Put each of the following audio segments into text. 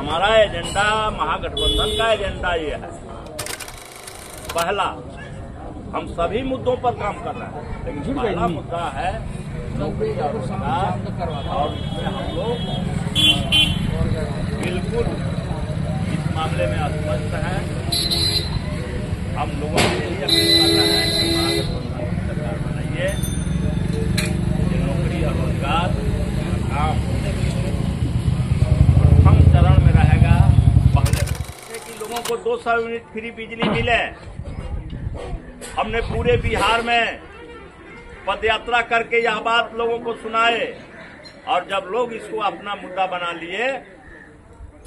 हमारा एजेंडा, महागठबंधन का एजेंडा ये है, पहला हम सभी मुद्दों पर काम कर रहे हैं, लेकिन पहला मुद्दा है नौकरी और रोजगार, और इसमें हम लोग बिल्कुल इस मामले में अस्पष्ट हैं। हम लोगों से यही अपील कर रहे हैं कि महागठबंधन की सरकार बनाइए, नौकरी और रोजगार काम प्रथम चरण में रहेगा। पहले कि लोगों को 200 यूनिट फ्री बिजली मिले, हमने पूरे बिहार में पदयात्रा करके यह बात लोगों को सुनाए, और जब लोग इसको अपना मुद्दा बना लिए,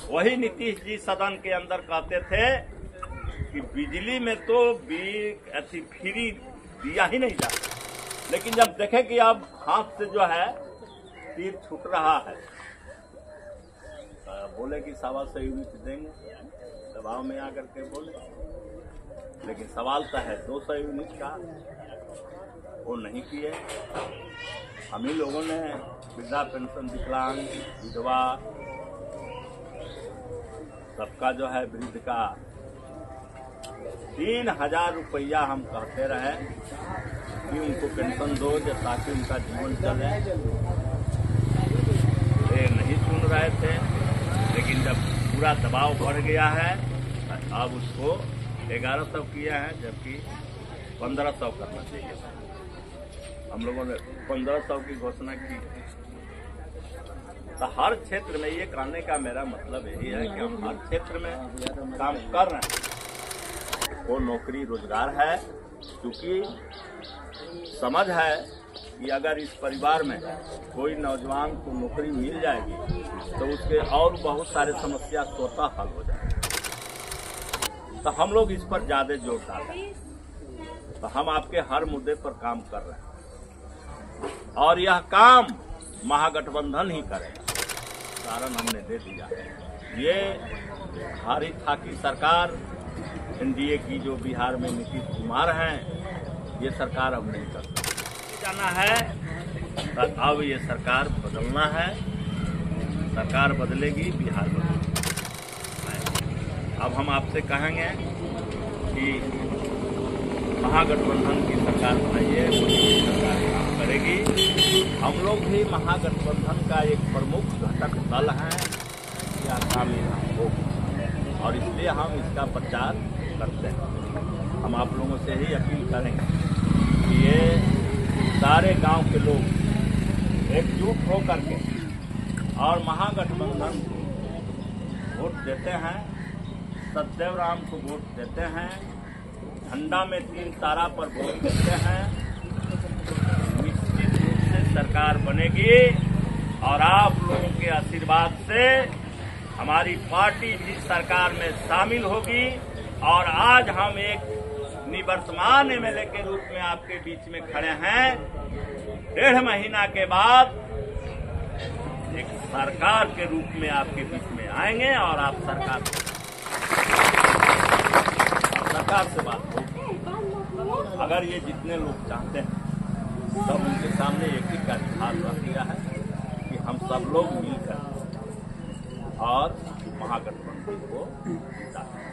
वही नीतीश जी सदन के अंदर कहते थे कि बिजली में तो ऐसी फ्री दिया ही नहीं जाता, लेकिन जब देखे कि अब हाथ से जो है तीर छूट रहा है, बोले कि 125 यूनिट देंगे, दबाव में आकर के बोले, लेकिन सवाल तो है 200 यूनिट का, वो नहीं किए। हम ही लोगों ने वृद्धा पेंशन, विकलांग, विधवा, सबका जो है वृद्ध का 3000 रुपया हम कहते रहे कि उनको पेंशन दो, ताकि उनका जीवन चले। वे नहीं सुन रहे थे, लेकिन जब पूरा दबाव बढ़ गया है, अब उसको 1100 किया है, जबकि 1500 करना चाहिए। हम लोगों ने 1500 की घोषणा की। तो हर क्षेत्र में, ये कहने का मेरा मतलब यही है कि हम हर क्षेत्र में काम कर रहे हैं। वो नौकरी रोजगार है, क्योंकि समझ है कि अगर इस परिवार में कोई नौजवान को नौकरी मिल जाएगी तो उसके और बहुत सारे समस्या स्वतः हल हो जाएगी। तो हम लोग इस पर ज्यादा जोर डाल रहे हैं। तो हम आपके हर मुद्दे पर काम कर रहे हैं, और यह काम महागठबंधन ही करेगा। कारण हमने दे दिया। ये हारी था कि सरकार एनडीए की जो बिहार में नीतीश कुमार हैं, ये सरकार अब नहीं कर सकती। जाना है तो अब ये सरकार बदलना है, सरकार बदलेगी, बिहार बदलेगी। अब हम आपसे कहेंगे कि महागठबंधन की सरकार बनाइए, सरकार काम करेगी। हम लोग भी महागठबंधन का एक प्रमुख घटक दल है, ये आगामी हो, और इसलिए हम इसका प्रचार करते हैं। हम आप लोगों से ही अपील करेंगे कि ये सारे गांव के लोग एकजुट हो करके और महागठबंधन को वोट देते हैं, सत्यदेव राम को वोट देते हैं, झंडा में 3 तारा पर वोट देते हैं। निश्चित रूप से सरकार बनेगी, और आप लोगों के आशीर्वाद से हमारी पार्टी भी सरकार में शामिल होगी। और आज हम एक निवर्तमान एमएलए के रूप में आपके बीच में खड़े हैं। 1.5 महीना के बाद एक सरकार के रूप में आपके बीच में आएंगे, और आप सरकार से बात होगी। अगर ये जितने लोग चाहते हैं, सब उनके सामने एक ही का ध्यान रख दिया है कि हम सब लोग मिलकर और महागठबंधन को जिताएं।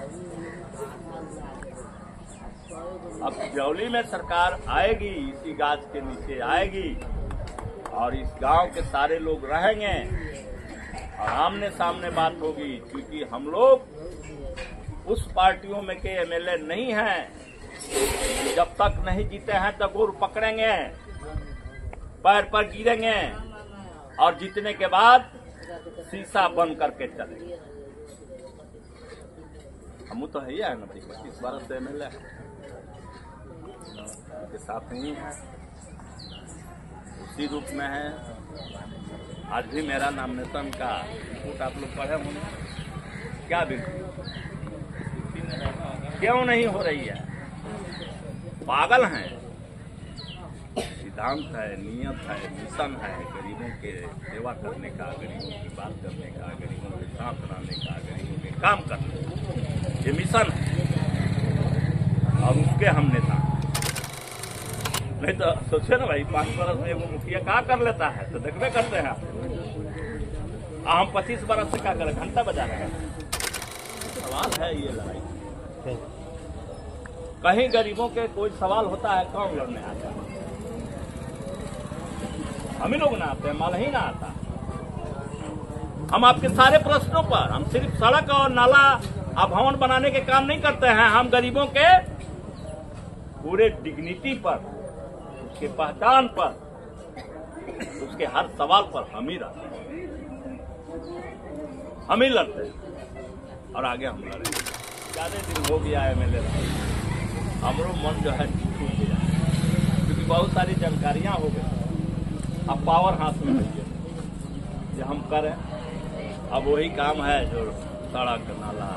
अब जौली में सरकार आएगी, इसी गाछ के नीचे आएगी, और इस गांव के सारे लोग रहेंगे, और आमने सामने बात होगी। क्योंकि हम लोग उस पार्टियों में के एमएलए नहीं हैं, जब तक नहीं जीते हैं तब गोर पकड़ेंगे, पैर पर गिरेंगे, और जीतने के बाद शीशा बंद करके चलेंगे। हम तो है ही है ना, 25 वर्ष से एमएलए के साथ ही है, उसी रूप में है। आज भी मेरा नॉमिनेशन का रिपोर्ट आप लोग पढ़े होंगे, क्या बिल्कुल क्यों नहीं हो रही है? पागल हैं। सिद्धांत है, नियत है, मिशन है, गरीबों के सेवा करने का, गरीबों की बात करने का, गरीबों के साथ रहने का, गरीबों के काम करने का, ये मिशन है, और उसके हम नेता। नहीं तो सोचे ना भाई, 5 वर्ष में वो मुखिया क्या कर लेता है, तो देखते करते हैं आप। हम 25 बरस से क्या करें, घंटा बजा रहे हैं। सवाल है ये लड़ाई, कहीं गरीबों के कोई सवाल होता है, कौन लड़ने आता है? हम ही लोग ना आते हैं, माल ही ना आता। हम आपके सारे प्रश्नों पर, हम सिर्फ सड़क और नाला और भवन बनाने के काम नहीं करते हैं, हम गरीबों के पूरे डिग्निटी पर, उसके पहचान पर, उसके हर सवाल पर हम ही रहते हैं, हम ही लड़ते हैं और आगे हम लड़ेंगे। ज्यादा दिन हो गया है MLA रहा, हमरो मन जो है टूट गया, क्योंकि बहुत सारी जानकारियां हो गई, अब पावर हाथ में है जो हम करें। अब वही काम है जो सड़क नाला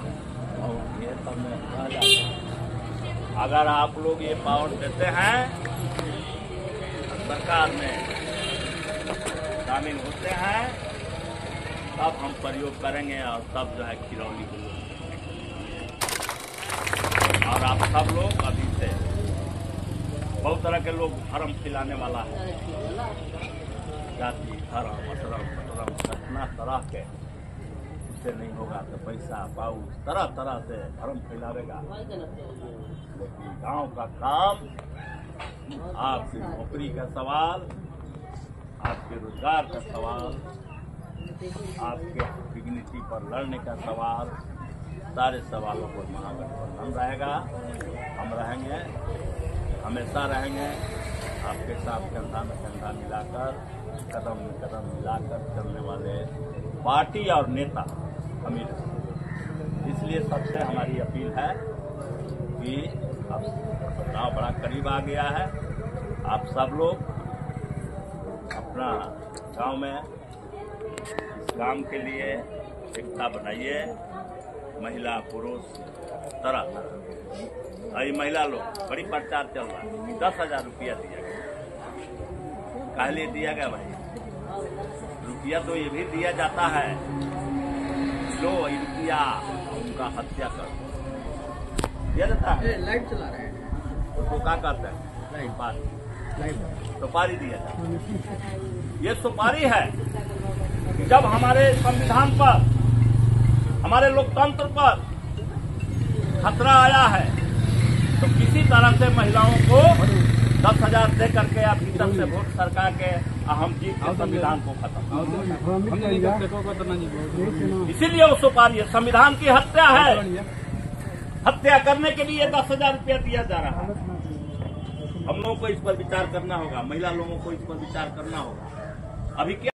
और ये सब में रह जाता है। अगर आप लोग ये पावर देते हैं, सरकार में शामिल होते हैं, तब हम प्रयोग करेंगे और तब जो है खिरौली को। और आप सब लोग अभी से, बहुत तरह के लोग भरम खिलाने वाला है, जाति धर्म अधर्म कितना तरह के, उससे नहीं होगा तो पैसा पाऊ तरह तरह से भरम फैलावेगा। लेकिन गांव का काम, आपकी नौकरी का सवाल, आपके रोजगार का सवाल, आपके डिग्निटी पर लड़ने का सवाल, सारे सवालों पर महागठबंधन रहेगा। हम रहेंगे, हमेशा रहेंगे आपके साथ, कंधा में कंधा मिलाकर, कदम में कदम मिलाकर चलने वाले पार्टी और नेता हम ही रहेंगे। इसलिए सबसे हमारी अपील है कि अब चुनाव बड़ा करीब आ गया है, आप सब लोग अपना गांव में इस काम के लिए एकता बनाइए, महिला पुरुष तरह तरह। अभी महिला लोग बड़ी प्रचार चल रहा है, 10,000 रुपया दिया गया। काहे लिए दिया गया भाई? रुपया तो ये भी दिया जाता है, लो रुपया उनका हत्या कर दिया जाता है। लाइट चला रहे हैं, उसको क्या कहते हैं? लाइट सुपारी दिया जाता है। ये सुपारी है कि जब हमारे संविधान पर, हमारे लोकतंत्र पर खतरा आया है, तो किसी तरह से महिलाओं को 10,000 दे करके या भीतर से वोट सरकार के हम जीत के संविधान को खत्म। इसीलिए वो सुपारी है, संविधान की हत्या है। हत्या करने के लिए 10,000 रुपया दिया जा रहा है। हम लोगों को इस पर विचार करना होगा, महिला लोगों को इस पर विचार करना होगा। अभी क्या